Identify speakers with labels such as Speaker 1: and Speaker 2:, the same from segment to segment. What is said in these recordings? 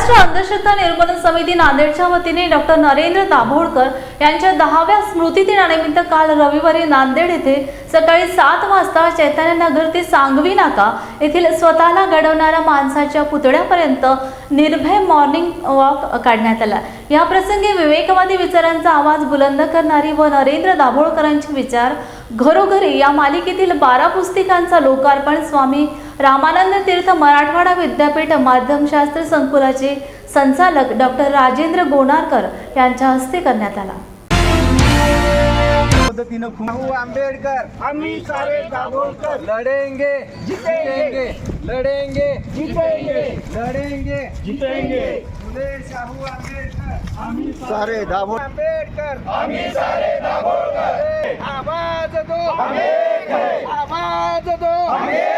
Speaker 1: महाराष्ट्र अंधश्रद्धा निर्मूलन समिती नांदेडच्या वतीने डॉक्टर नरेंद्र दाभोळकर यांच्या 10व्या स्मृतिदिनानिमित्त काल रविवारी नांदेड येथे सकाळी 7 वाजता चैतन्यनगर ते सांगवी नाका येथील स्वतःला घडवणाऱ्या माणसाच्या पुतळ्यापर्यंत निर्भय मॉर्निंग वॉक काढण्यात आला। या प्रसंगी विवेकवादी विचारांचा आवाज बुलंद करणारी व नरेंद्र दाभोळकरांचे विचार घरोघरी या मालिकेतील 12 पुस्तिकांचा लोकार्पण स्वामी रामानंद तीर्थ मराठवाडा विद्यापीठ माध्यमशास्त्र संकुलाचे संचालक डॉक्टर राजेंद्र गोनारकर यांच्या हस्ते करण्यात आला।
Speaker 2: आंबेडकर हमी सारे दाभोळकर लड़ेंगे जीतेंगे लड़ेंगे जीतेंगे लड़ेंगे जीतेंगे शाहू आंबेडकर हमी सारे दाभोळ आंबेडकर हमी सारे दाभोळकर आवाज दो हमें आवाज दो हमें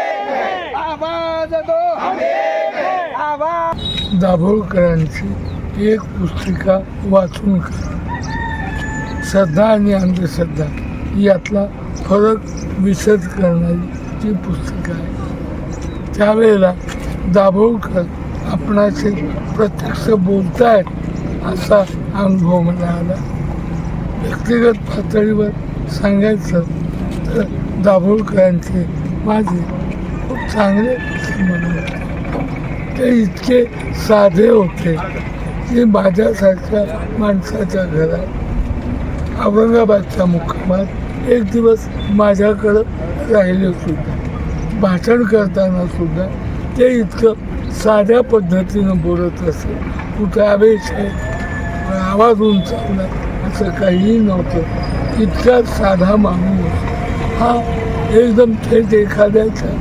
Speaker 2: आवाज दो हमें आवाज।
Speaker 3: दाभोळकरांची एक पुस्तिका वाचून श्रद्धा आणि अंधश्रद्धा यातला फरक विशद करणारी ती पुस्तिका आहे। त्यावेळेला दाभोळकर आपणाशी प्रत्यक्ष बोलतायत असा अनुभव मला आला। व्यक्तिगत पातळीवर सांगायचं तर दाभोळकरांचे माझे खूप चांगले संबंध होते। ते इतके साधे होते की माझ्यासारख्या माणसाच्या घरात औरंगाबादच्या मुक्कामात एक दिवस माझ्याकडं राहिले सुद्धा। भाषण करताना सुद्धा ते इतकं साध्या पद्धतीनं बोलत असे। कुठे आवेश आहे, आवाज उंचावला असं काहीही नव्हतं। इतका साधा माणूस हा एकदम थेट एखाद्याच्या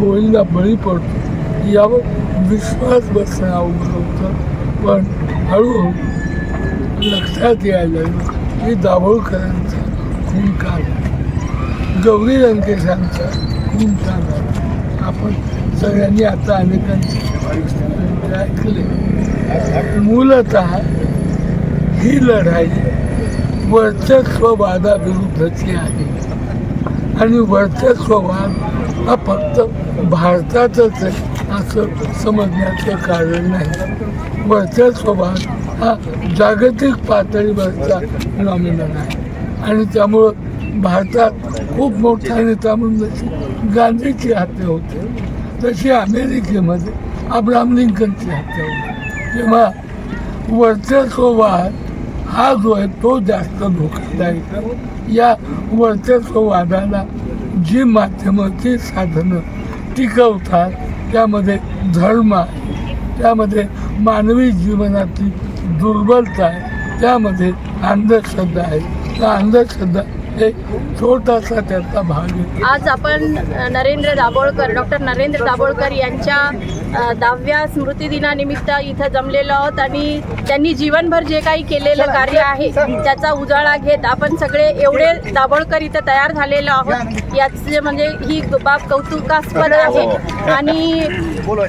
Speaker 3: गोळीला बळी पडतो यावर विश्वास बसणं अवघड होतं। पण हळूहळू लक्षात यायला लागलं की दाभोळकरांचा खून का झाला, गौरी लंकेशांचा खून का झाला। आपण सगळ्यांनी आता अनेकांचे ऐकले। मूलतः ही लढाई वर्चस्ववादाविरुद्धची आहे आणि वर्चस्ववाद हा फक्त भारतातच आहे असं समजण्याचं कारण नाही। वर्चस्ववाद हा जागतिक पातळीवरचा फिनॉमिनन आहे आणि त्यामुळं भारतात खूप मोठा नेता म्हणून जशी गांधीची हत्या होते तशी अमेरिकेमध्ये अब्राहम लिंकनची हत्या होती। तेव्हा वर्चस्ववाद हा जो आहे तो जास्त धोकादायक आहे। या वर्चस्ववादाला जी माध्यमं जी साधनं टिकवतात त्यामध्ये धर्म आहे, त्यामध्ये मानवी जीवनातली दुर्बलता आहे, त्यामध्ये अंधश्रद्धा आहे। त्या अंधश्रद्धा एक छोटासा त्याचा भाग आहे।
Speaker 4: आज आपण डॉक्टर नरेंद्र दाभोळकर यांच्या 10व्या स्मृतिदिनानिमित्त इथं जमलेलो आहोत आणि त्यांनी जीवनभर जे काही केलेलं कार्य आहे त्याचा उजाळा घेत आपण सगळे एवढे दाभोळकर इथं तयार झालेलो आहोत याचे म्हणजे ही बाब कौतुकास्पद आहे। आणि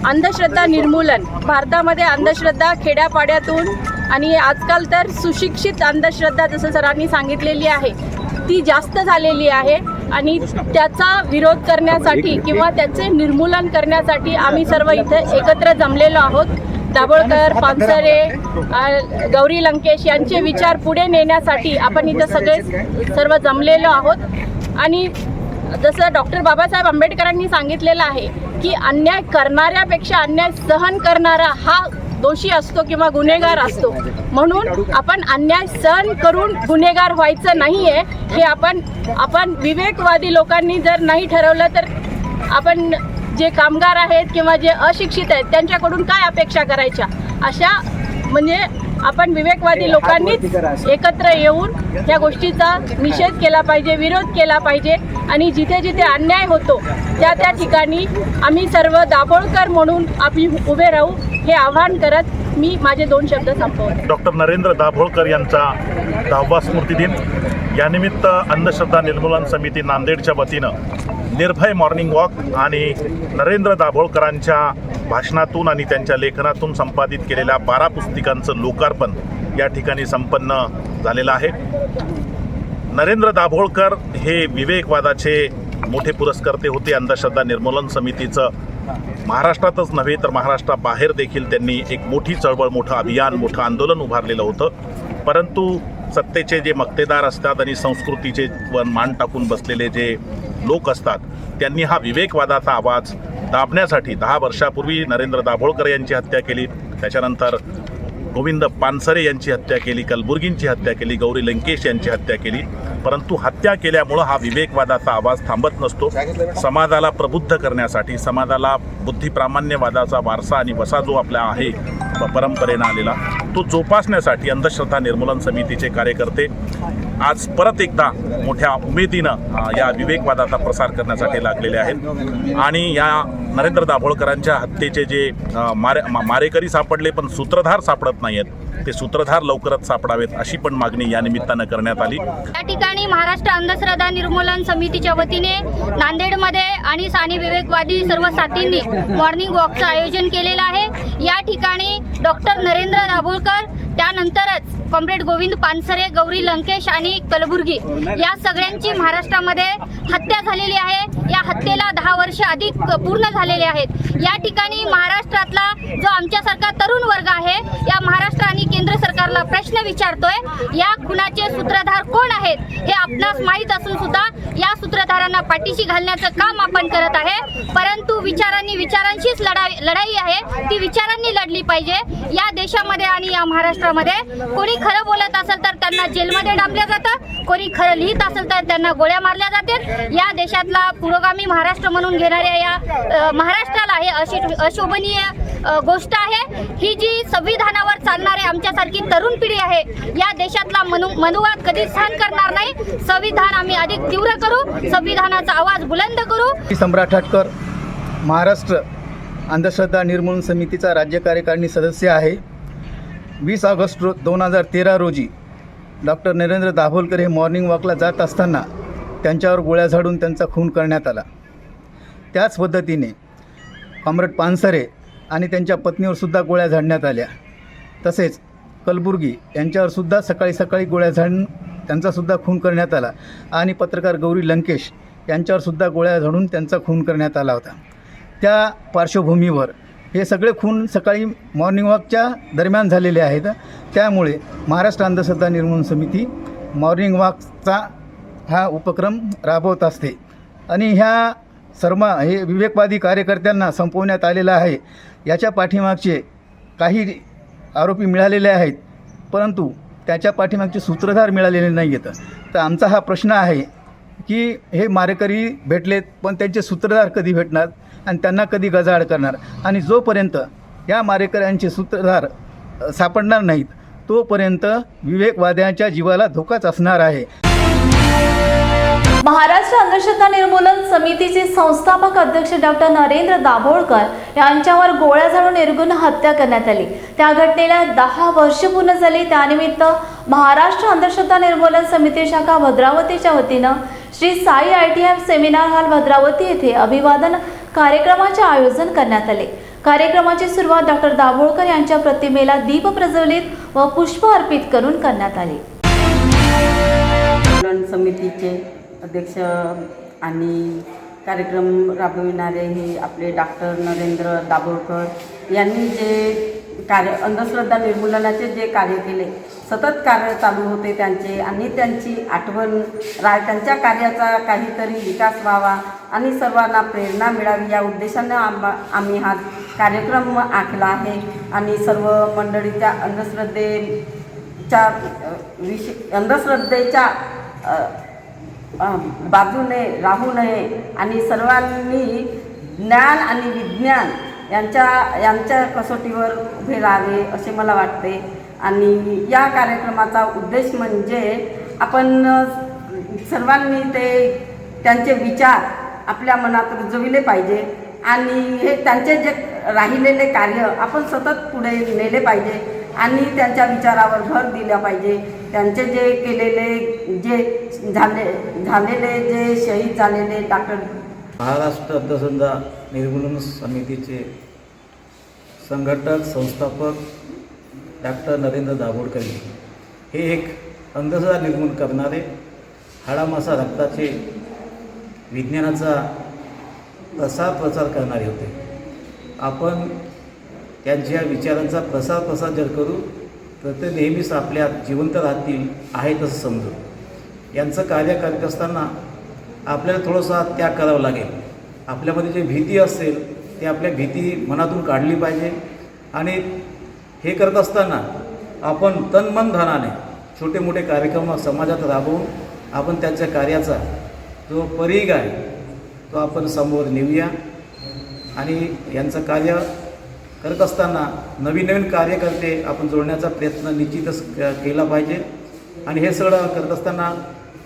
Speaker 4: अंधश्रद्धा निर्मूलन भारतामध्ये अंधश्रद्धा खेड्यापाड्यातून आणि आजकाल तर सुशिक्षित अंधश्रद्धा जसं सरांनी सांगितलेली आहे ती जास्त झालेली आहे आणि त्याचा विरोध करण्यासाठी किंवा त्याचे निर्मूलन करण्यासाठी आम्ही सर्व इथे एकत्र जमलेलो आहोत। दाभोळकर, पानसरे, गौरी लंकेश यांचे विचार पुढे नेण्यासाठी आपण इथं सर्व जमलेलो आहोत। आणि जसं डॉक्टर बाबासाहेब आंबेडकरांनी सांगितलेलं आहे की अन्याय करणाऱ्यापेक्षा अन्याय सहन करणारा हा दोषी असतो किंवा गुन्हेगार असतो, म्हणून आपण अन्याय सहन करून गुन्हेगार व्हायचं नाही आहे हे आपण विवेकवादी लोकांनी जर नाही ठरवलं तर आपण जे कामगार आहेत किंवा जे अशिक्षित आहेत त्यांच्याकडून काय अपेक्षा करायच्या। अशा म्हणजे आपण विवेकवादी लोकांनीच एकत्र येऊन या गोष्टीचा निषेध केला पाहिजे, विरोध केला पाहिजे आणि जिथे जिथे अन्याय होतो त्या ठिकाणी आम्ही सर्व दाभोळकर म्हणून आम्ही उभे राहू हे आवाहन करत मी माझे 2 शब्द संपवतो।
Speaker 5: डॉक्टर नरेंद्र दाभोळकर यांचा 10वा स्मृतिदिन यानिमित्त अंधश्रद्धा निर्मूलन समिती नांदेडच्या वतीनं निर्भय मॉर्निंग वॉक आणि नरेंद्र दाभोळकरांच्या भाषणातून आणि त्यांच्या लेखनातून संपादित केलेल्या 12 पुस्तिकांचं लोकार्पण या ठिकाणी संपन्न झालेलं आहे। नरेंद्र दाभोळकर हे विवेकवादाचे मोठे पुरस्कर्ते होते। अंधश्रद्धा निर्मूलन समितीचं महाराष्ट्रातच नव्हे तर महाराष्ट्राबाहेर देखील त्यांनी एक मोठी चळवळ, मोठं अभियान, मोठं आंदोलन उभारलेलं होतं. परंतु सत्तेचे जे मक्तेदार असतात आणि संस्कृतीचे वर मान टाकून बसलेले जे लोक असतात, त्यांनी हा विवेकवादाचा आवाज दाबण्यासाठी 10 वर्षापूर्वी नरेंद्र दाभोळकर यांची हत्या केली, त्याच्यानंतर गोविंद पानसरे यांची हत्या केली, कलबुर्गींची हत्या केली, गौरी लंकेश यांची हत्या केली. परंतु हत्या केल्यामुळं हा विवेकवादाचा आवाज थांबत नसतो. समाजाला प्रबुद्ध करण्यासाठी, समाजाला बुद्धिप्रामाण्यवादाचा वारसा आणि वसा जो आपला आहे परंपरेनं आलेला, तो जोपासण्यासाठी अंधश्रद्धा निर्मूलन समितीचे कार्यकर्ते आज परत एकदा मोठ्या उमेदीनं या विवेकवादाचा प्रसार करण्यासाठी लागलेले आहेत. आणि या नरेंद्र दाभोळकरांच्या हत्येचे जे मारेकरी सापडले पण सूत्रधार सापडत नाही आहेत, ते सूत्रधार लवकरच सापडावेत अशी पण मागणी या निमित्तानं करण्यात आली.
Speaker 6: या ठिकाणी महाराष्ट्र अंधश्रद्धा निर्मूलन समितीच्या वतीने नांदेडमध्ये आणि साने विवेकवादी सर्व साथींनी मॉर्निंग वॉकचं आयोजन केलेलं आहे. या ठिकाणी डॉक्टर नरेंद्र दाभोळकर, त्यानंतरच कॉम्रेड गोविंद पानसरे, गौरी लंकेश आणि कलबुर्गी या सगळ्यांची महाराष्ट्रामध्ये हत्या झालेली आहे. या हत्येला 10 वर्ष अधिक पूर्ण झालेले आहेत. या ठिकाणी महाराष्ट्रातला जो आमच्यासारखा तरुण वर्ग आहे, या महाराष्ट्र आणि केंद्र सरकारला प्रश्न विचारतोय, या खुनाचे सूत्रधार कोण आहेत हे आपणास माहीत असून सुद्धा या सूत्रधारांना पाठीशी घालण्याचं काम आपण करत आहे. परंतु विचारांशीच लढाई आहे, ती विचारांनी लढली पाहिजे. या देशामध्ये आणि या महाराष्ट्रामध्ये कोणी खरं बोलत असेल तर त्यांना जेलमध्ये डांबलं जातं, कोणी खरं लिहित असेल तर त्यांना गोळ्या मारल्या जातात. या देशातला पुरोगामी महाराष्ट्र म्हणून घेणाऱ्या या महाराष्ट्राला हे अशी अशोभनीय गोष्ट आहे. ही जी संविधानावर चालणारे आमच्यासारखी तरुण पिढी आहे, या देशातला मनुवाद कधीच सहन करणार नाही. संविधान आम्ही अधिक तीव्र करू, संविधानाचा आवाज बुलंद करू.
Speaker 7: सम्राट हाटकर, महाराष्ट्र अंधश्रद्धा निर्मूलन समितीचा राज्य कार्यकारिणी सदस्य आहे. 20 ऑगस्ट 2013 रोजी डॉक्टर नरेंद्र दाभोळकर हे मॉर्निंग वॉकला जात असताना त्यांच्यावर गोळ्या झाडून त्यांचा खून करण्यात आला. त्याच पद्धतीने कॉम्रेड पानसरे आणि त्यांच्या पत्नीवरसुद्धा गोळ्या झाडण्यात आल्या. तसेच कलबुर्गी यांच्यावरसुद्धा सकाळी गोळ्या झाडून त्यांचासुद्धा खून करण्यात आला. आणि पत्रकार गौरी लंकेश यांच्यावरसुद्धा गोळ्या झाडून त्यांचा खून करण्यात आला होता. त्या पार्श्वभूमीवर हे सगळे खून सकाळी मॉर्निंग वॉकच्या दरम्यान झालेले आहेत. त्यामुळे महाराष्ट्र अंधश्रद्धा निर्मूलन समिती मॉर्निंग वॉकचा हा उपक्रम राबवत असते. आणि ह्या सर्व हे विवेकवादी कार्यकर्त्यांना संपवण्यात आलेलं आहे. याच्या पाठीमागचे काही आरोपी मिळालेले आहेत, परंतु त्याच्या पाठीमागचे सूत्रधार मिळालेले नाही आहेत. तर आमचा हा प्रश्न आहे की हे मारेकरी भेटलेत, पण त्यांचे सूत्रधार कधी भेटणार आणि त्यांना कधी गजाआड करणार. आणि जोपर्यंत या मारेकऱ्यांचे सूत्रधार सापडणार नाहीत, तोपर्यंत विवेकवाद्यांच्या जीवाला धोकाच असणार आहे.
Speaker 1: महाराष्ट्र अंधश्रद्धा निर्मूलन समितीचे संस्थापक अध्यक्ष डॉक्टर नरेंद्र दाभोळकर यांच्यावर गोळ्या झाडून निर्घृण हत्या करण्यात आली. त्या घटनेला 10 वर्ष पूर्ण झाली. त्यानिमित्त महाराष्ट्र अंधश्रद्धा निर्मूलन समिती शाखा भद्रावतीच्या वतीनं Shri Sai ITF seminar hall Bhadravati येथे अभिवादन कार्यक्रमाचे आयोजन करण्यात आले. कार्यक्रमाची सुरुवात डॉक्टर दाभोळकर यांच्या प्रतिमेला दीप प्रज्वलित व पुष्प अर्पित करून करण्यात आली.
Speaker 8: समितीचे अध्यक्ष आणि कार्यक्रम राबविणारे हे आपले डॉक्टर नरेंद्र दाभोळकर यांनी जे अंधश्रद्धा निर्मूलनाचे जे कार्य केले, सतत कार्य चालू होते त्यांचे, आणि त्यांची आठवण त्यांच्या कार्याचा काहीतरी विकास व्हावा आणि सर्वांना प्रेरणा मिळावी या उद्देशानं आम्ही हा कार्यक्रम आखला आहे. आणि सर्व मंडळीच्या अंधश्रद्धेच्या बाजूने राहू नये आणि सर्वांनी ज्ञान आणि विज्ञान यांच्या कसोटीवर उभे राहावे असे मला वाटते. आणि या कार्यक्रमाचा उद्देश म्हणजे आपण सर्वांनी त्यांचे विचार आपल्या मनात रुजविले पाहिजे आणि हे त्यांचे जे राहिलेले कार्य आपण सतत पुढे नेले पाहिजे आणि त्यांच्या विचारावर भर दिला पाहिजे. त्यांचे जे केलेले जे शहीद झालेले डॉक्टर
Speaker 9: महाराष्ट्र अंधश्रद्धा निर्मूलन समितीचे संघटक संस्थापक डॉक्टर नरेंद्र दाभोळकर हे एक अंधश्रद्धा निर्मूलन करणारे, हाडामासा रक्ताचे विज्ञानाचा प्रसार करणारे होते. आपण त्यांच्या विचारांचा प्रसार जर करू तर ते नेहमीच आपल्यात जिवंत राहतील आहे तसं समजू. यांचं कार्य करत असताना आपल्याला थोडासा त्याग करावा लागेल. आपल्यामध्ये जे भीती असेल ते आपल्या भीती मनातून काढली पाहिजे आणि हे करत असताना आपण तन धनाने छोटे मोठे कार्यक्रम समाजात राबवून आपण त्यांच्या कार्याचा जो परीघ आहे तो आपण समोर नेऊया आणि यांचं कार्य करत असताना नवीन कार्यकर्ते आपण जोडण्याचा प्रयत्न निश्चितच केला पाहिजे. आणि हे सगळं करत असताना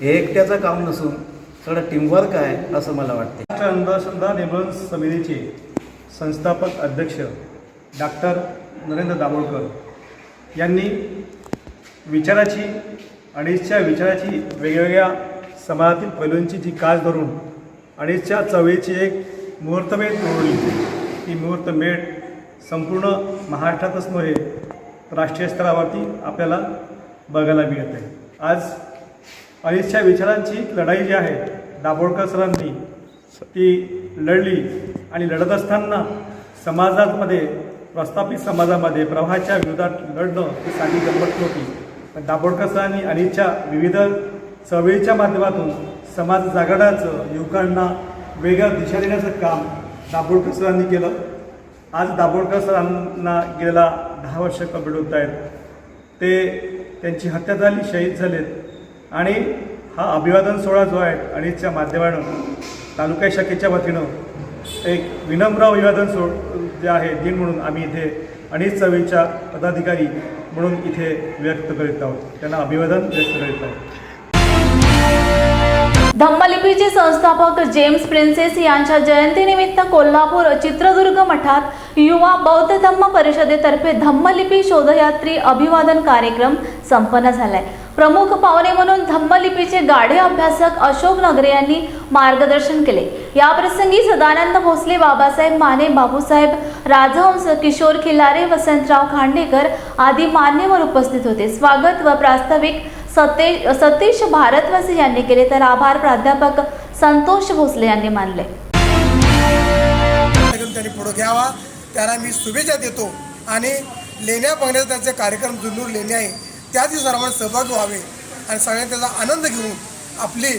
Speaker 9: हे एकट्याचं काम नसून सगळं टीमवर्क आहे असं मला वाटते.
Speaker 10: महाराष्ट्र अंधश्रद्धा निर्मूलन समितीचे संस्थापक अध्यक्ष डॉक्टर नरेंद्र दाभोळकर यांनी विचाराची अडीचच्या विचाराची वेगवेगळ्या समाजातील पैलूंची जी कास धरून अडीचच्या चळवळीची एक मुहूर्तमेढ तोडली. ती मुहूर्तमेढ संपूर्ण महाराष्ट्रातच नव्हे राष्ट्रीय स्तरावरती आपल्याला बघायला मिळत आहे. आज अडीचच्या विचारांची लढाई जी आहे दाभोळकर सरांनी ती लढली आणि लढत असताना समाजामध्ये प्रस्थापित समाजामध्ये प्रवाहाच्या विरोधात लढणं ही साधी गंमत नव्हती. पण दाभोळकर सरांनी अडीचच्या विविध चळवळीच्या माध्यमातून समाज जागरणाचं युवकांना वेगळं दिशा देण्याचं काम दाभोळकर सरांनी केलं. आज दाभोळकर सरांना गेलेला 10 वर्ष कंप्लीट होत आहेत. ते त्यांची हत्या झाली, शहीद झालेत आणि हा अभिवादन सोहळा जो आहे अडीचच्या माध्यमातून तालुका शाखेच्या वतीनं एक विनम्र अभिवादन जे आहे दिन म्हणून आम्ही इथे अडीच चळवळीच्या पदाधिकारी म्हणून इथे व्यक्त करीत आहोत. त्यांना अभिवादन व्यक्त करीत आहोत.
Speaker 1: धम्मलिपीचे संस्थापक जेम्स प्रिन्सेस यांच्या जयंतीनिमित्त कोल्हापूर चित्रदुर्ग मठात युवा बौद्ध धम्म परिषदेतर्फे धम्मलिपी शोधयात्री अभिवादन कार्यक्रम संपन्न झालाय. प्रमुख पाहुणे म्हणून धम्मलिपीचे गाढे अभ्यासक अशोक नगरे यांनी मार्गदर्शन केले. याप्रसंगी सदानंद भोसले, बाबासाहेब माने, बाबूसाहेब राजहंस, किशोर खिलारे, वसंतराव खांडेकर आदी मान्यवर उपस्थित होते. स्वागत व प्रास्ताविक सतीश भारद्वाज यांनी केले तर आभार प्राध्यापक संतोष भोसले यांनी मानले.
Speaker 11: त्यांनी पुढे घ्यावा त्यांना मी शुभेच्छा देतो आणि लेण्या बघण्याचा त्यांचे कार्यक्रम जुन्नूर लेण्या आहे त्यातही सर्वांना सहभागी व्हावे आणि सगळ्यांनी त्याचा आनंद घेऊन आपली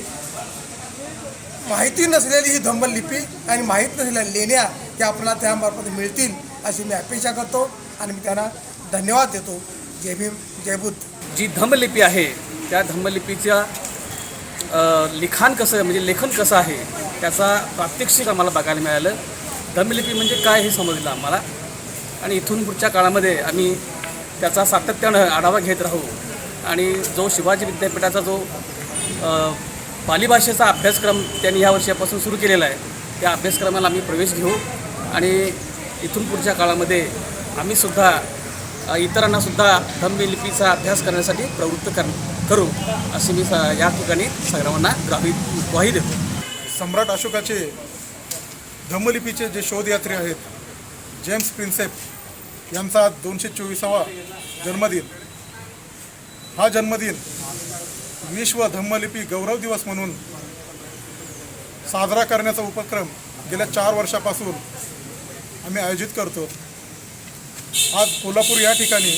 Speaker 11: माहिती नसलेली ही धम्मलिपी आणि माहीत नसलेल्या लेण्या त्या आपल्याला त्यामार्फत मिळतील अशी मी अपेक्षा करतो आणि मी त्यांना धन्यवाद देतो. जय भीम, जय बुद्ध.
Speaker 12: जी धम्मलिपी आहे त्या धम्मलिपीच्या लिखाण कसं म्हणजे लेखन कसं आहे त्याचा प्रात्यक्षिक आम्हाला बघायला मिळालं. धम्मलिपी म्हणजे काय हे समजलं आम्हाला आणि इथून पुढच्या काळामध्ये आम्ही त्याचा सातत्यानं आढावा घेत राहू आणि जो शिवाजी विद्यापीठाचा जो पाली भाषेचा अभ्यासक्रम त्यांनी ह्या वर्षापासून सुरू केलेला आहे त्या अभ्यासक्रमाला आम्ही प्रवेश घेऊ आणि इथून पुढच्या काळामध्ये आम्हीसुद्धा इतरांनासुद्धा धम्मलिपीचा अभ्यास करण्यासाठी प्रवृत्त करू अशी मी या ठिकाणी सर्वांना ग्वाही देतो.
Speaker 11: सम्राट अशोकाचे धम्मलिपीचे जे शोधयात्री आहेत जेम्स प्रिन्सेप यांचा 224वा जन्मदिन. हा जन्मदिन विश्व धम्मलिपी गौरव दिवस म्हणून साजरा करण्याचा उपक्रम गेल्या 4 वर्षापासून आम्ही आयोजित करतो. आज कोल्हापूर या ठिकाणी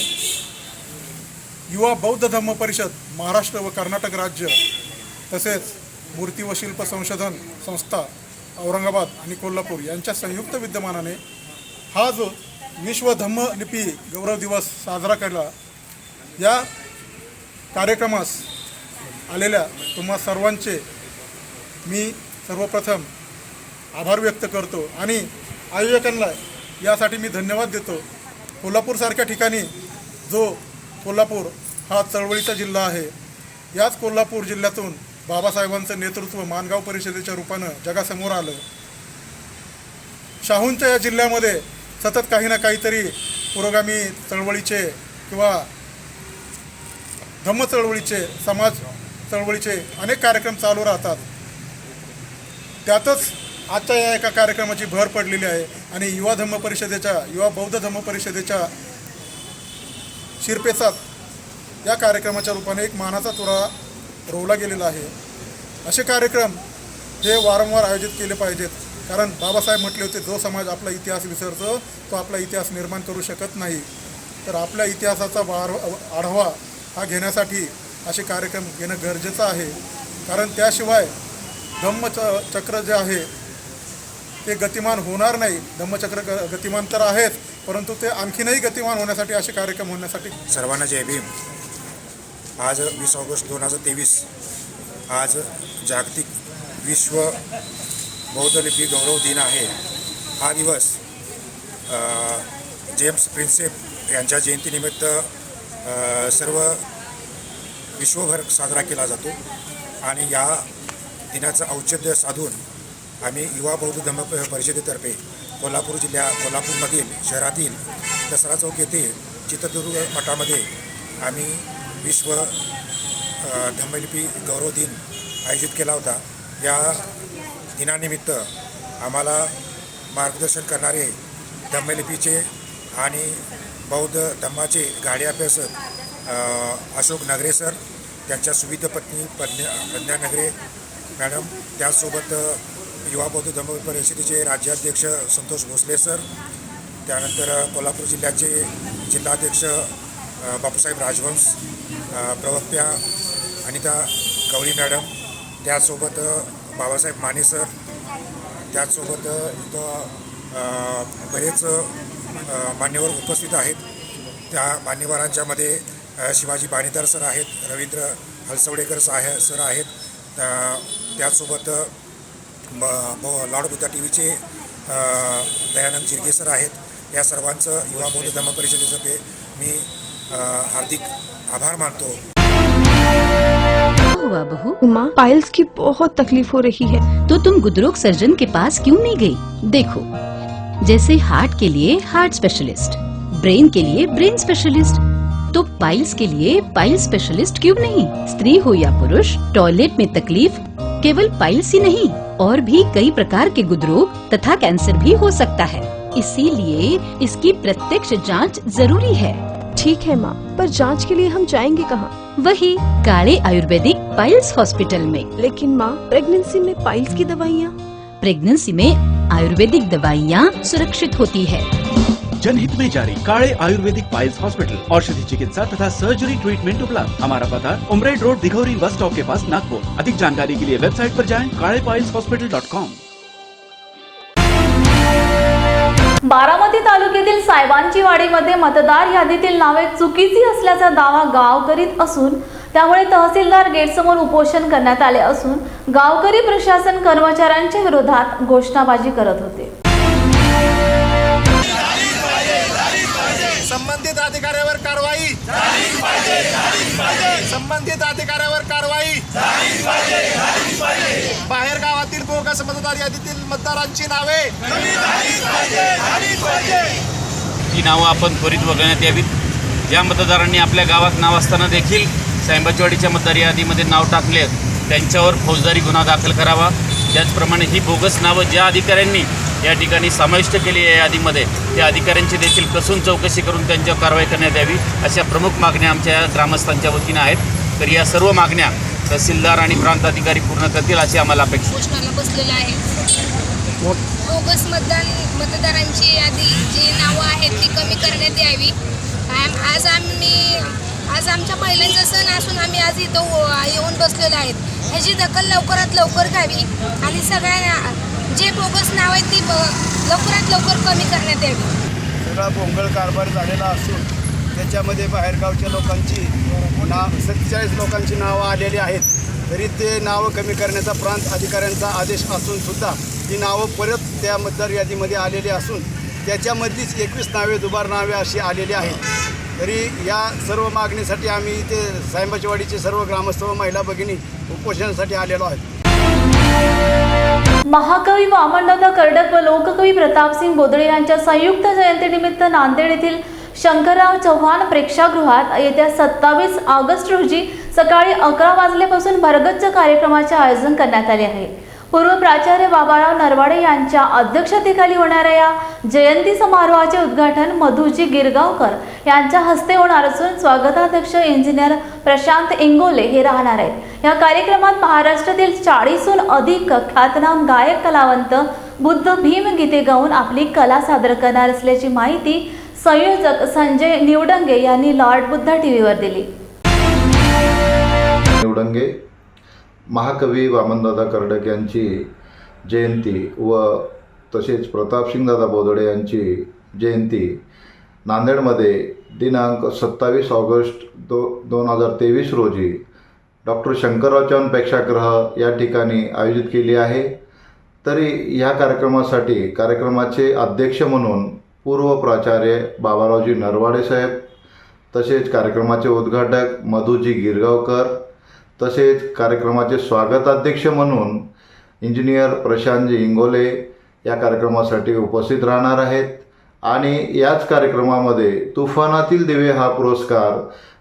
Speaker 11: युवा बौद्ध धम्म परिषद महाराष्ट्र व कर्नाटक राज्य तसेच मूर्ती व शिल्प संशोधन संस्था औरंगाबाद आणि कोल्हापूर यांच्या संयुक्त विद्यमानाने हा जो विश्व धम्मलिपी गौरव दिवस साजरा केला. या कार्यक्रमास आलेल्या तुम्हा सर्वांचे मी सर्वप्रथम आभार व्यक्त करतो आणि आयोजकांना यासाठी मी धन्यवाद देतो. कोल्हापूरसारख्या ठिकाणी जो कोल्हापूर हा चळवळीचा जिल्हा आहे याच कोल्हापूर जिल्ह्यातून बाबासाहेबांचं नेतृत्व माणगाव परिषदेच्या रूपानं जगासमोर आलं. शाहूंच्या या जिल्ह्यामध्ये सतत काही ना काहीतरी पुरोगामी चळवळीचे किंवा धम्म चळवळीचे समाज चळवळीचे अनेक कार्यक्रम चालू राहतात. त्यातच आजच्या या एका कार्यक्रमाची भर पडलेली आहे आणि युवा बौद्ध धम्म परिषदेच्या शिरपेचात या कार्यक्रमाच्या रूपाने एक मानाचा तुरा रोवला गेलेला आहे. असे कार्यक्रम हे वारंवार आयोजित केले पाहिजेत. कारण बाबासाहेब म्हटले होते, जो समाज आपला इतिहास विसरतो तो आपला इतिहास निर्माण करू शकत नाही. तर आपल्या इतिहासाचा आढावा हा घेण्यासाठी असे कार्यक्रम घेणं गरजेचं आहे. कारण त्याशिवाय धम्मचक्र जे आहे ते गतिमान होणार नाही. धम्मचक्र गतिमान तर आहेच, परंतु ते आणखीनही गतिमान होण्यासाठी असे कार्यक्रम होण्यासाठी
Speaker 13: सर्वांना जय भीम. आज 20 ऑगस्ट 2023 आज जागतिक विश्व बौद्ध लिपी गौरव दिन आहे. हा दिवस जेम्स प्रिन्सेप यांच्या जयंतीनिमित्त सर्व विश्वभर साजरा केला जातो आणि या दिनाचं औचित्य साधून आम्ही युवा बौद्ध धम्म परिषदेतर्फे कोल्हापूरमधील शहरातील दसरा चौक येथे चित्रदुर्ग मठामध्ये आम्ही विश्व धम्मलिपी गौरव दिन आयोजित केला होता. या दिनानिमित्त आम्हाला मार्गदर्शन करणारे धम्मलिपीचे आणि बौद्ध धम्माचे गाडे अभ्यासक अशोक नगरे सर, त्यांच्या सुविध पत्नी प्रज्ञा नगरे मॅडम, त्याचसोबत युवा बौद्ध धम्म परिषदेचे राज्याध्यक्ष संतोष भोसले सर, त्यानंतर कोल्हापूर जिल्ह्याचे जिल्हाध्यक्ष बापूसाहेब राजवंश, प्रवक्त्या अनिता गवळी मॅडम, त्याचसोबत बाबासाहेब माने सर, त्याचसोबत इथं बरेच मान्यवर उपस्थित आहेत. त्या मान्यवरांच्यामध्ये शिवाजी बाणेदार सर आहेत, रवींद्र हलसवडेकर सर आहेत, त्याचसोबत लॉर्ड बुद्धा टी व्हीचे दयानंद जिरगे सर आहेत. या सर्वांचं युवा बौद्ध धम्म परिषदेतर्फे मी हार्दिक आभार मानतो.
Speaker 14: हुआ बहू? माँ, पाइल्स की बहुत तकलीफ हो रही है. तो तुम गुदरोग सर्जन के पास क्यों नहीं गई? देखो, जैसे हार्ट के लिए हार्ट स्पेशलिस्ट, ब्रेन के लिए ब्रेन स्पेशलिस्ट, तो पाइल्स के लिए पाइल्स स्पेशलिस्ट क्यों नहीं? स्त्री हो या पुरुष, टॉयलेट में तकलीफ केवल पाइल्स ही नहीं, और भी कई प्रकार के गुदरोग तथा कैंसर भी हो सकता है. इसीलिए इसकी प्रत्यक्ष जांच जरूरी है. ठीक है माँ, पर जांच के लिए हम जाएंगे कहाँ? वही काले आयुर्वेदिक पाइल्स हॉस्पिटल में. लेकिन माँ, प्रेगनेंसी में पाइल्स की दवाइयाँ? प्रेगनेंसी में आयुर्वेदिक दवाइयाँ सुरक्षित होती है.
Speaker 15: जनहित में जारी. काळे आयुर्वेदिक पाइल्स हॉस्पिटल, औषधि चिकित्सा तथा सर्जरी ट्रीटमेंट उपलब्ध. हमारा पता उमरेड रोड, दिघौरी बस स्टॉप के पास, नागपुर. अधिक जानकारी के लिए वेबसाइट पर जाएं kalepailshospital.com.
Speaker 1: बारामती तालुक्यातील साहेबांची वाडीमध्ये मतदार यादीतील नावे चुकीची असल्याचा दावा गाव करीत असून त्यामुळे तहसीलदार गेटसमोर उपोषण करण्यात आले असून गावकरी प्रशासन कर्मचाऱ्यांच्या विरोधात घोषणाबाजी करत होते.
Speaker 2: संबंधित अधिकाऱ्यावर कारवाई, संबंधित अधिकाऱ्यावर कारवाई. बाहेर गावातील बोगस मतदार यादीतील मतदारांची नावे
Speaker 16: ही नावं आपण त्वरित वगळण्यात यावीत. ज्या मतदारांनी आपल्या गावात नाव असताना देखील साहेबांचीवाडीच्या मतदार यादीमध्ये नाव टाकले त्यांच्यावर फौजदारी गुन्हा दाखल करावा. त्याचप्रमाणे ही बोगस नावं ज्या अधिकाऱ्यांनी या ठिकाणी समाविष्ट केली आहे यादीमध्ये, त्या अधिकाऱ्यांची देखील कसून चौकशी करून त्यांच्यावर कारवाई करण्यात यावी, अशा प्रमुख मागण्या आमच्या ग्रामस्थांच्या वतीनं आहेत. तर या सर्व मागण्या तहसीलदार आणि प्रांत अधिकारी पूर्ण करतील अशी आम्हाला अपेक्षा.
Speaker 6: घोषणाला बसलेलं आहे. बोगस मतदारांची यादी जी नावं आहेत ती कमी करण्यात यावी. आज आमच्या पहिल्यांचा सण असून आम्ही आज इथं येऊन बसलेलो आहेत. ह्याची दखल लवकरात लवकर घ्यावी आणि सगळ्यांना जे बोगस नाव आहेत ती लवकरात लवकर कमी करण्यात यावी.
Speaker 7: सगळा भोंगळ कारभार झालेला असून त्याच्यामध्ये बाहेरगावच्या लोकांची 47 लोकांची नावं आलेली आहेत. तरी ते नावं कमी करण्याचा प्रांत अधिकाऱ्यांचा आदेश असून सुद्धा ती नावं परत त्या मतदार यादीमध्ये आलेली असून त्याच्यामधलीच 21 नावे दुबार नावे अशी आलेली आहेत. तरी या सर्व मागणीसाठी आम्ही इथे साहेबांचीवाडीचे सर्व ग्रामस्थ व महिला भगिनी उपोषणासाठी आलेलो आहेत.
Speaker 1: महाकवी वामनदादा कर्डक व लोककवी प्रतापसिंग बोदळे यांच्या संयुक्त जयंतीनिमित्त नांदेड येथील शंकरराव चव्हाण प्रेक्षागृहात येत्या 27 ऑगस्ट रोजी सकाळी 11 वाजल्यापासून भरगच्च कार्यक्रमाचे आयोजन करण्यात आले आहे. पूर्व प्राचार्य बाबाराव नरवाडे यांच्या अध्यक्षतेखाली होणाऱ्या या जयंती समारोहाचे उद्घाटन मधुजी गिरगावकर यांच्या हस्ते होणार असून स्वागताध्यक्ष इंजिनियर प्रशांत इंगोले हे राहणार आहेत. या कार्यक्रमात महाराष्ट्रातील 40हून अधिक ख्यातनाम गायक, कलावंत, बुद्ध भीम गीते गाऊन आपली कला सादर करणार असल्याची माहिती संयोजक संजय निवडंगे यांनी लॉर्ड बुद्धा टीव्हीवर दिली.
Speaker 17: निवडंगे महाकवी वामनदादा कर्डक यांची जयंती व तसेच प्रतापसिंगदादा बोदडे यांची जयंती नांदेडमध्ये दिनांक 27 ऑगस्ट 2023 रोजी डॉक्टर शंकरराव चव्हाण प्रेक्षागृह या ठिकाणी आयोजित केली आहे. तरी ह्या कार्यक्रमासाठी कार्यक्रमाचे अध्यक्ष म्हणून पूर्व प्राचार्य बाबारावजी नरवाडे साहेब, तसेच कार्यक्रमाचे उद्घाटक मधुजी गिरगावकर, तसेच कार्यक्रमाचे स्वागताध्यक्ष म्हणून इंजिनियर प्रशांतजी इंगोले या कार्यक्रमासाठी उपस्थित राहणार आहेत. आणि याच कार्यक्रमामध्ये तुफानातील दिवे हा पुरस्कार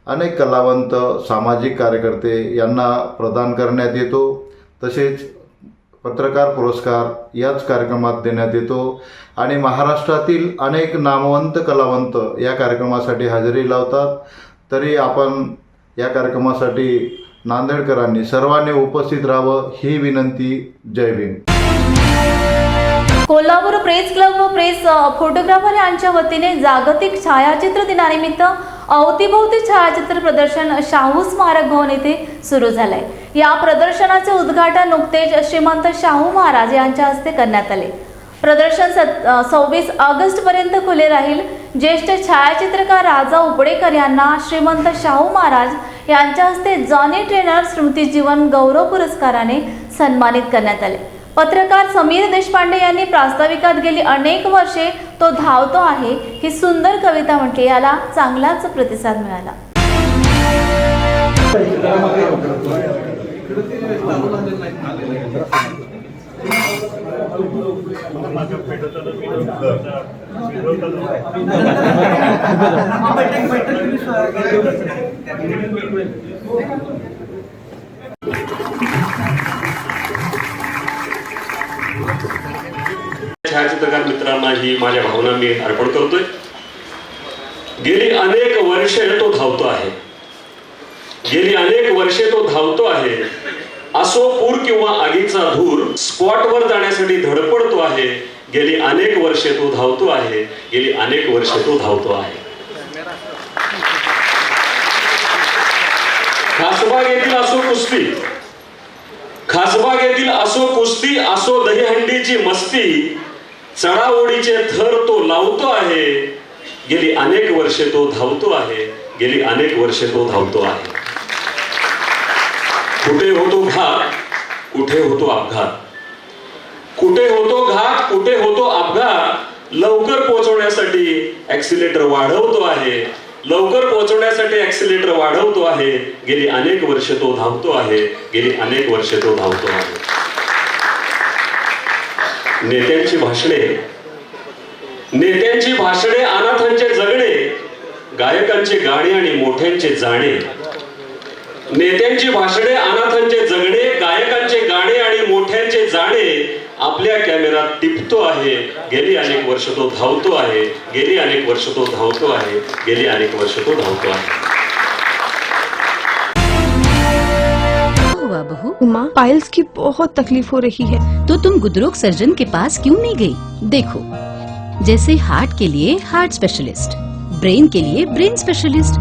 Speaker 17: अनेक कलावंत, सामाजिक कार्यकर्ते यांना प्रदान करण्यात येतो. तसेच पत्रकार पुरस्कार याच कार्यक्रमात देण्यात येतो. आणि महाराष्ट्रातील अनेक नामवंत कलावंत या कार्यक्रमासाठी हजेरी लावतात. तरी आपण या कार्यक्रमासाठी नांदेडकरांनी सर्वांनी उपस्थित राहावं ही विनंती. जय भीम.
Speaker 1: कोल्हापूर प्रेस क्लब व प्रेस फोटोग्राफर यांच्या वतीने जागतिक छायाचित्र दिनानिमित्त अवतीभोवती छायाचित्र प्रदर्शन शाहू स्मारक भवन येथे सुरू झाले. या प्रदर्शनाचे उद्घाटन नुकतेच श्रीमंत शाहू महाराज यांच्या हस्ते करण्यात आले. प्रदर्शन 26 ऑगस्ट पर्यंत खुले राहील. ज्येष्ठ छायाचित्रकार राजा उपडेकर यांना श्रीमंत शाहू महाराज यांच्या हस्ते जॉनी ट्रेनर स्मृती जीवन गौरव पुरस्काराने सन्मानित करण्यात आले. पत्रकार समीर देशपांडे यांनी प्रास्ताविकात गेली अनेक वर्षे तो धावतो आहे ही सुंदर कविता म्हटली. याला चांगलाच प्रतिसाद मिळाला.
Speaker 18: छायाचित्रकार मित्रांना ही माझ्या भावना मी अर्पण करतोय. गेली अनेक वर्षे तो धावतो आहे. गेली अनेक वर्षे तो धावतो आहे. असो पूर किंवा आगीचा धूर, स्पॉटवर जाण्यासाठी धडपडतो आहे. गेली अनेक वर्षे तो धावतो आहे. गेली अनेक वर्षे तो धावतो आहे. खासबाग येथील असो कुस्ती, खासबाग येथील असो कुस्ती, असो दहीहंडीची मस्ती, चढाओढीचे थर तो लावतो आहे. गेली अनेक वर्षे तो धावतो आहे. गेली अनेक वर्षे तो धावतो आहे. कुठे होतो घात, कुठे होतो अपघात, कुठे होतो घात, कुठे होतो अपघात, लवकर पोहोचवण्यासाठी ऍक्सिलेटर वाढवतो आहे. लवकर पोहोचवण्यासाठी ऍक्सिलेटर वाढवतो आहे. गेली अनेक वर्षे तो धावतो आहे. गेली अनेक वर्षे तो धावतो आहे. नेत्यांची भाषणे, नेत्यांची भाषणे, अनाथांचे जगणे, गायकांची गाणी आणि मोठ्यांचे जाणे. नेत्यांची भाषणे, अनाथांचे जगणे, गायकांचे गाणे आणि मोठ्यांचे जाणे आपल्या कॅमेरात टिपतो आहे. गेली अनेक वर्ष तो धावतो आहे. गेली अनेक वर्ष तो धावतो आहे. गेली अनेक वर्ष तो धावतो आहे.
Speaker 14: हुआ बहू? माँ, पाइल्स की बहुत तकलीफ हो रही है. तो तुम गुदरोग सर्जन के पास क्यों नहीं गई? देखो, जैसे हार्ट के लिए हार्ट स्पेशलिस्ट, ब्रेन के लिए ब्रेन स्पेशलिस्ट,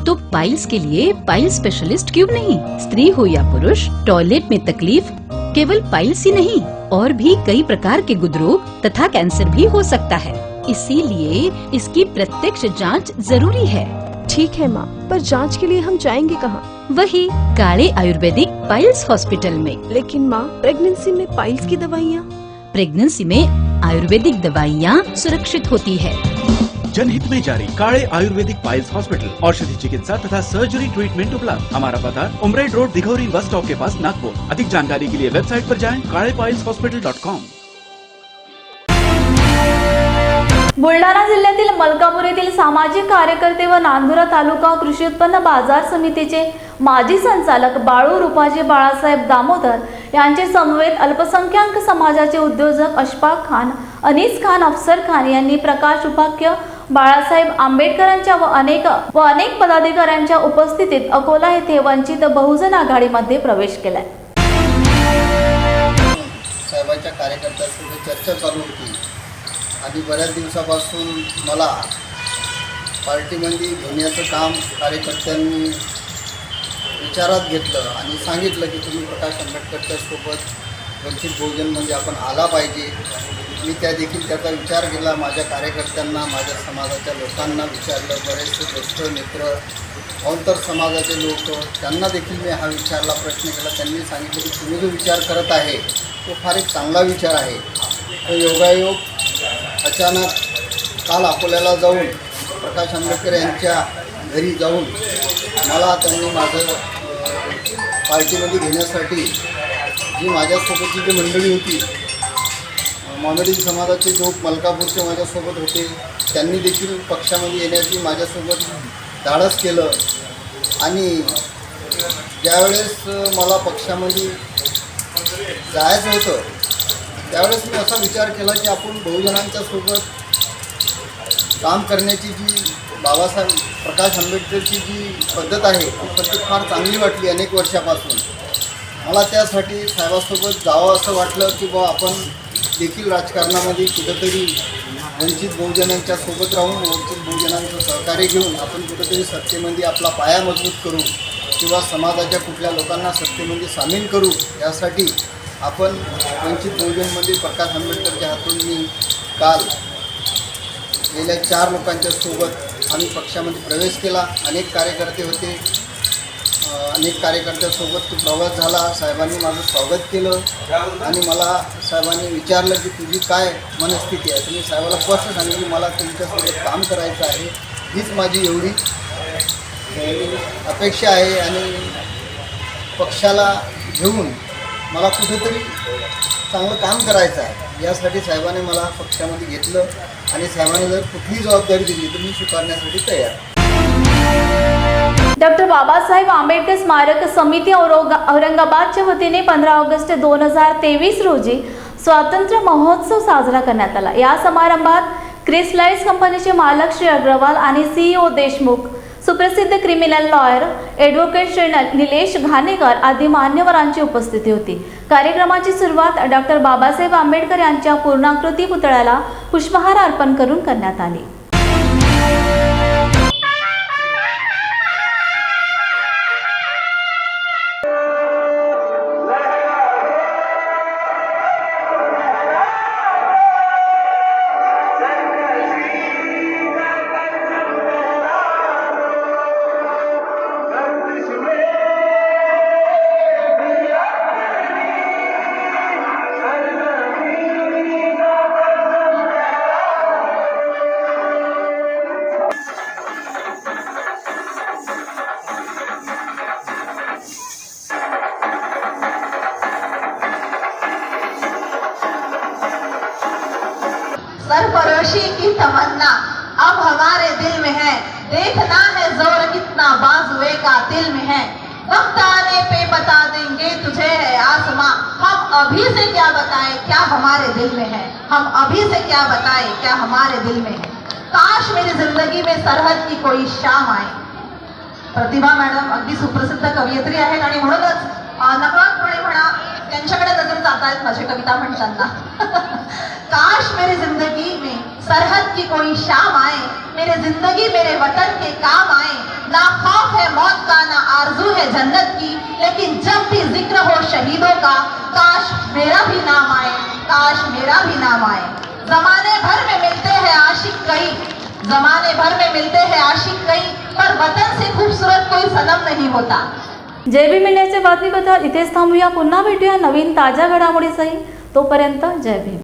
Speaker 14: तो पाइल्स के लिए पाइल्स स्पेशलिस्ट क्यों नहीं? स्त्री हो या पुरुष, टॉयलेट में तकलीफ केवल पाइल्स ही नहीं, और भी कई प्रकार के गुदरोग तथा कैंसर भी हो सकता है. इसीलिए इसकी प्रत्यक्ष जांच जरूरी है.
Speaker 19: ठीक है माँ, पर जांच के लिए हम जाएंगे कहाँ?
Speaker 14: वही काले आयुर्वेदिक पाइल्स हॉस्पिटल में.
Speaker 19: लेकिन माँ, प्रेगनेंसी में पाइल्स की दवाइयाँ?
Speaker 14: प्रेगनेंसी में आयुर्वेदिक दवाइयाँ सुरक्षित होती है.
Speaker 15: जनहित में जारी. काले आयुर्वेदिक पाइल्स हॉस्पिटल, औषधि चिकित्सा तथा सर्जरी ट्रीटमेंट उपलब्ध. हमारा पता उमरेड रोड, दिघौरी बस स्टॉप के पास, नागपुर. अधिक जानकारी के लिए वेबसाइट पर जाएं kalepailshospital.com.
Speaker 1: बुलढाणा जिल्ह्यातील मलकापूर येथील सामाजिक कार्यकर्ते व नांदुरा तालुका कृषी उत्पन्न बाजार समितीचे माजी संचालक बाळू रुपाजी बाळासाहेब दामोदर यांचे समवेत अल्पसंख्याक समाजाचे उद्योजक अशफाक खान, अनीस खान, अफसर खान यांनी प्रकाश उपाख्य बाळासाहेब आंबेडकरांच्या व अनेक पदाधिकाऱ्यांच्या उपस्थितीत अकोला येथे वंचित बहुजन आघाडीमध्ये प्रवेश केलाय.
Speaker 7: साहेबांच्या कार्यकर्त्यांसोबत चर्चा चर्चा चालू होती आणि बऱ्याच दिवसापासून मला पार्टीमध्ये घेण्याचं काम कार्यकर्त्यांनी विचारात घेतलं आणि सांगितलं की तुम्ही प्रकाश आंबेडकरच्या सोबत वंचित बहुजनमध्ये आपण आला पाहिजे. मी त्याचा विचार केला. माझ्या कार्यकर्त्यांना, माझ्या समाजाच्या लोकांना विचारलं. बरेचसे ज्येष्ठ मित्र, अंतर समाजाचे लोक, त्यांना देखील मी हा विचारला, प्रश्न केला. त्यांनी सांगितलं की तुम्ही जो विचार करत आहे तो फार एक चांगला विचार आहे. तो योगायोग अचानक काल अकोल्याला जाऊन प्रकाश आंबेडकर यांच्या घरी जाऊन मला त्यांनी माझं पार्टीमध्ये घेण्यासाठी जी माझ्यासोबतची जी मंडळी होती, मोमेडियन समाजाचे लोक मलकापूरचे माझ्यासोबत होते, त्यांनी देखील पक्षामध्ये येण्याची माझ्यासोबत धाडस केलं. आणि ज्यावेळेस मला पक्षामध्ये जायचं होतं त्यावेळेस मी असा विचार केला की आपण बहुजनांच्या सोबत काम करण्याची जी बाबासाहेब प्रकाश आंबेडकरची जी पद्धत आहे ती पद्धत फार चांगली वाटली अनेक वर्षापासून. मला त्यासाठी साहेबांसोबत जावं असं वाटलं की बा आपण देखील राजकारणामध्ये कुठंतरी वंचित बहुजनांच्या सोबत राहून, वंचित बहुजनांचं सहकार्य घेऊन आपण कुठंतरी सत्तेमध्ये आपला पाया मजबूत करू किंवा समाजाच्या कुठल्या लोकांना सत्तेमध्ये सामील करू. यासाठी आपण वंचित बहुजनमध्ये प्रकाश आंबेडकरच्या हातून मी काल गेल्या 4 लोकांच्या सोबत आम्ही पक्षामध्ये प्रवेश केला. अनेक कार्यकर्ते होते, अनेक कार्यकर्त्यांसोबत तो प्रवास झाला. साहेबांनी माझं स्वागत केलं आणि मला साहेबांनी विचारलं की तुझी काय मनस्थिती आहे. तर मी साहेबाला स्पष्ट सांगितलं की मला तुमच्यासोबत काम करायचं आहे, हीच माझी एवढी अपेक्षा आहे आणि पक्षाला घेऊन मला कुठेतरी चांगलं काम करायचं आहे. यासाठी साहेबांनी मला पक्षामध्ये घेतलं आणि साहेबांनी जर कुठलीही जबाबदारी दिली तर मी स्वीकारण्यासाठी तयार.
Speaker 1: डॉक्टर बाबासाहेब आंबेडकर स्मारक समिती औरंगाबादच्या वतीने 15 ऑगस्ट 2023 रोजी स्वातंत्र्य महोत्सव साजरा करण्यात आला. या समारंभात क्रिस लाईट्स कंपनीचे मालक श्री अग्रवाल आणि CEO देशमुख, सुप्रसिद्ध criminal lawyer advocate Shri Nilesh Ghanekar आदी मान्यवरांची उपस्थिती होती. कार्यक्रमाची सुरुवात डॉक्टर बाबासाहेब आंबेडकर यांच्या पूर्णाकृती पुतळ्याला पुष्पहार अर्पण करून करण्यात आली.
Speaker 20: सरफरोशी की तमन्ना अब हमारे दिल में है, देखना है जोर कितना बाजुए का दिल में है, वक्त आने पे बता देंगे तुझे है आसमां, हम अभी से क्या बताएं क्या हमारे दिल में है, हम अभी से क्या बताएं क्या हमारे दिल में है. काश मेरी जिंदगी में सरहद की कोई शाम आए. प्रतिभा मॅडम अगदी सुप्रसिद्ध कवयित्री आहेत आणि म्हणूनच नकळतपणे म्हणा त्यांच्याकडे नजर जात आहेत माझी कविता म्हणताना. काश मेरी जिंदगी में सरहद की कोई शाम आए, मेरे जिंदगी मेरे वतन के काम आए, ना खौफ है मौत का ना आरजू है जन्नत की, लेकिन जब भी जिक्र हो शहीदों का काश मेरा भी नाम आए, काश मेरा भी नाम आए. जमाने भर में मिलते हैं आशिक कई, जमाने भर में मिलते हैं आशिक कई, पर वतन से खूबसूरत कोई सनम नहीं होता.
Speaker 1: जय भीम इंडियाचे बातमीपत्र इथेच थांबूया. पुन्हा भेटूया नवीन ताज्या घडामोडीसही. तोपर्यंत जय भीम.